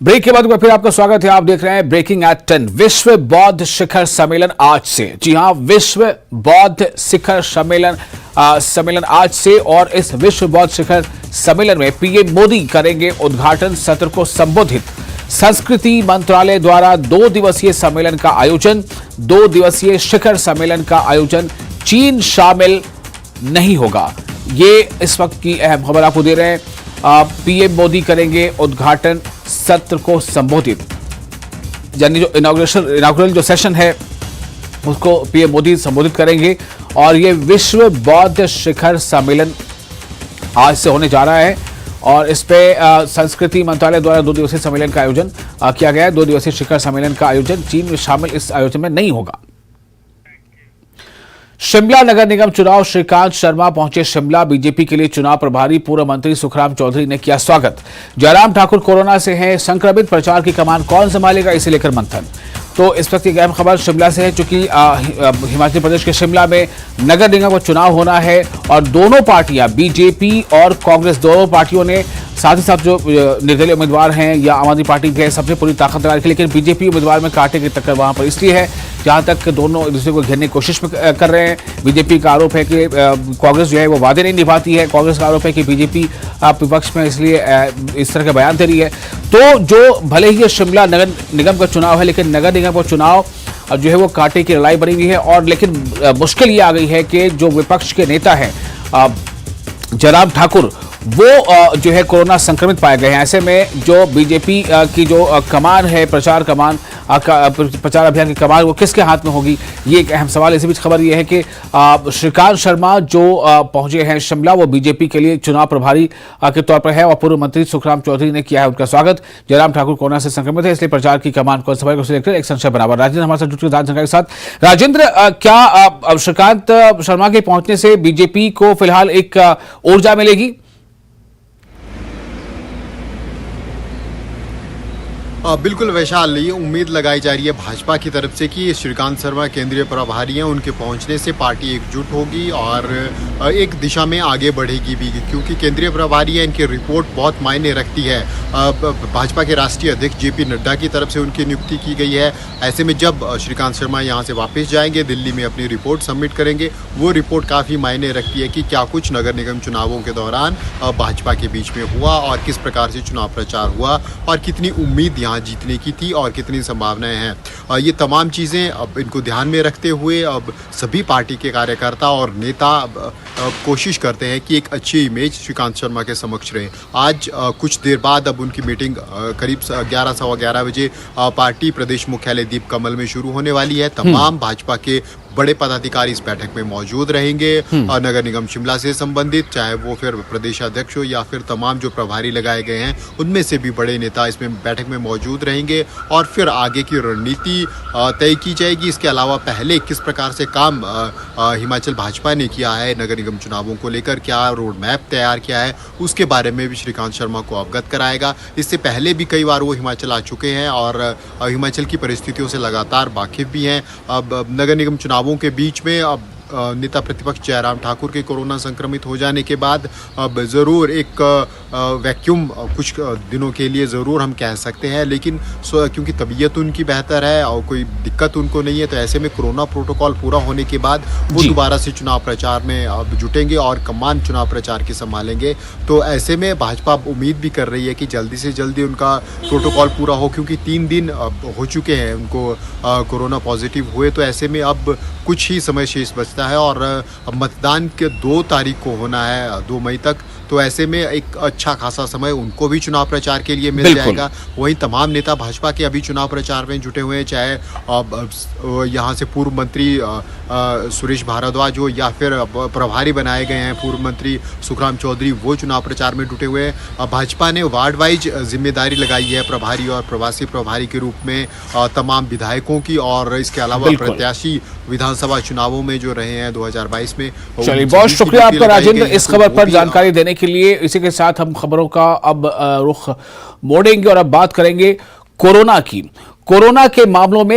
Break के बाद फिर आपका स्वागत है। आप देख रहे हैं ब्रेकिंग एट 10। विश्व बौद्ध शिखर सम्मेलन आज से। जी हां, विश्व बौद्ध शिखर सम्मेलन आज से। और इस विश्व बौद्ध शिखर सम्मेलन में पीएम मोदी करेंगे उद्घाटन सत्र को संबोधित। संस्कृति मंत्रालय द्वारा 2 दिवसीय सम्मेलन का आयोजन। 2 दिवसीय शिखर सम्मेलन का आयोजन, चीन शामिल नहीं होगा। ये इस वक्त की अहम खबर आपको दे रहे हैं। पीएम मोदी करेंगे उद्घाटन सत्र को संबोधित, यानी जो इनॉग्रेल जो सेशन है उसको पीएम मोदी संबोधित करेंगे। और ये विश्व बौद्ध शिखर सम्मेलन आज से होने जा रहा है और इस पे संस्कृति मंत्रालय द्वारा 2 दिवसीय सम्मेलन का आयोजन किया गया है। 2 दिवसीय शिखर सम्मेलन का आयोजन, चीन में शामिल इस आयोजन में नहीं होगा। शिमला नगर निगम चुनाव, श्रीकांत शर्मा पहुंचे शिमला। बीजेपी के लिए चुनाव प्रभारी पूर्व मंत्री सुखराम चौधरी ने किया स्वागत। जयराम ठाकुर कोरोना से हैं संक्रमित, प्रचार की कमान कौन संभालेगा, इसे लेकर मंथन। तो इस वक्त एक अहम खबर शिमला से है, चूंकि हिमाचल प्रदेश के शिमला में नगर निगम का चुनाव होना है और दोनों पार्टियां, बीजेपी और कांग्रेस, दोनों पार्टियों ने साथ ही साथ जो निर्दलीय उम्मीदवार हैं या आम आदमी पार्टी के, सबसे पूरी ताकत लगा रखी। लेकिन बीजेपी उम्मीदवार में कांटे की टक्कर वहां पर इसलिए है जहां तक दोनों एक दूसरे को घेरने की कोशिश कर रहे हैं। बीजेपी का आरोप है कि कांग्रेस जो है वो वादे नहीं निभाती है। कांग्रेस का आरोप है कि बीजेपी विपक्ष में इसलिए इस तरह के बयान दे रही है। तो जो भले ही ये शिमला नगर निगम का चुनाव है, लेकिन नगर निगम का चुनाव जो है वो कांटे की लड़ाई बनी हुई है। और लेकिन मुश्किल ये आ गई है कि जो विपक्ष के नेता हैं जयराम ठाकुर, वो जो है कोरोना संक्रमित पाए गए हैं। ऐसे में जो बीजेपी की जो कमान है, प्रचार अभियान की कमान, वो किसके हाथ में होगी, ये एक अहम सवाल। इसी बीच खबर ये है कि श्रीकांत शर्मा जो पहुंचे हैं शिमला, वो बीजेपी के लिए चुनाव प्रभारी के तौर पर है और पूर्व मंत्री सुखराम चौधरी ने किया है उनका स्वागत। जयराम ठाकुर कोरोना से संक्रमित है, इसलिए प्रचार की कमान कौन संभालेगा उसे लेकर एक संशय बना हुआ। राजेंद्र हमारे साथ जुड़ चुके जानकारी के साथ। राजेंद्र, क्या श्रीकांत शर्मा के पहुंचने से बीजेपी को फिलहाल एक ऊर्जा मिलेगी? बिल्कुल वैशाल, ये उम्मीद लगाई जा रही है भाजपा की तरफ से कि श्रीकांत शर्मा केंद्रीय प्रभारी हैं, उनके पहुंचने से पार्टी एकजुट होगी और एक दिशा में आगे बढ़ेगी भी, क्योंकि केंद्रीय प्रभारी है, इनकी रिपोर्ट बहुत मायने रखती है। भाजपा के राष्ट्रीय अध्यक्ष जेपी नड्डा की तरफ से उनकी नियुक्ति की गई है। ऐसे में जब श्रीकांत शर्मा यहाँ से वापस जाएंगे, दिल्ली में अपनी रिपोर्ट सबमिट करेंगे, वो रिपोर्ट काफ़ी मायने रखती है कि क्या कुछ नगर निगम चुनावों के दौरान भाजपा के बीच में हुआ और किस प्रकार से चुनाव प्रचार हुआ और कितनी उम्मीद यहाँ जीतने की थी और कितनी संभावनाएं हैं। ये तमाम चीज़ें अब इनको ध्यान में रखते हुए अब सभी पार्टी के कार्यकर्ता और नेता कोशिश करते हैं कि एक अच्छी इमेज श्रीकांत शर्मा के समक्ष रहे। आज कुछ देर बाद अब उनकी मीटिंग करीब 11 सवा 11 बजे पार्टी प्रदेश मुख्यालय दीप कमल में शुरू होने वाली है। तमाम भाजपा के बड़े पदाधिकारी इस बैठक में मौजूद रहेंगे। नगर निगम शिमला से संबंधित, चाहे वो फिर प्रदेश अध्यक्ष हो या फिर तमाम जो प्रभारी लगाए गए हैं, उनमें से भी बड़े नेता इसमें बैठक में मौजूद रहेंगे और फिर आगे की रणनीति तय की जाएगी। इसके अलावा पहले किस प्रकार से काम हिमाचल भाजपा ने किया है नगर निगम चुनावों को लेकर, क्या रोड मैप तैयार किया है, उसके बारे में भी श्रीकांत शर्मा को अवगत कराएगा। इससे पहले भी कई बार वो हिमाचल आ चुके हैं और हिमाचल की परिस्थितियों से लगातार वाकिफ भी हैं। अब नगर निगम चुनावों के बीच में अब नेता प्रतिपक्ष जयराम ठाकुर के कोरोना संक्रमित हो जाने के बाद अब ज़रूर एक वैक्यूम कुछ दिनों के लिए ज़रूर हम कह सकते हैं, लेकिन क्योंकि तबीयत उनकी बेहतर है और कोई दिक्कत उनको नहीं है, तो ऐसे में कोरोना प्रोटोकॉल पूरा होने के बाद वो दोबारा से चुनाव प्रचार में अब जुटेंगे और कमान चुनाव प्रचार की संभालेंगे। तो ऐसे में भाजपा उम्मीद भी कर रही है कि जल्दी से जल्दी उनका प्रोटोकॉल पूरा हो, क्योंकि 3 दिन हो चुके हैं उनको कोरोना पॉजिटिव हुए। तो ऐसे में अब कुछ ही समय शेष बचता है और मतदान के 2 तारीख को होना है, 2 मई तक। तो ऐसे में एक अच्छा खासा समय उनको भी चुनाव प्रचार के लिए मिल जाएगा। वहीं तमाम नेता भाजपा के अभी चुनाव प्रचार में जुटे हुए हैं, चाहे यहाँ से पूर्व मंत्री सुरेश भारद्वाज हो या फिर प्रभारी बनाए गए हैं पूर्व मंत्री सुखराम चौधरी, वो चुनाव प्रचार में जुटे हुए हैं। भाजपा ने वार्ड वाइज जिम्मेदारी लगाई है प्रभारी और प्रवासी प्रभारी के रूप में तमाम विधायकों की, और इसके अलावा प्रत्याशी विधानसभा चुनावों में जो रहे हैं 2022 में। चलिए, बहुत शुक्रिया आपका राजेंद्र इस खबर पर जानकारी देने के लिए। इसी के साथ हम खबरों का अब रुख मोड़ेंगे और अब बात करेंगे कोरोना की। कोरोना के मामलों में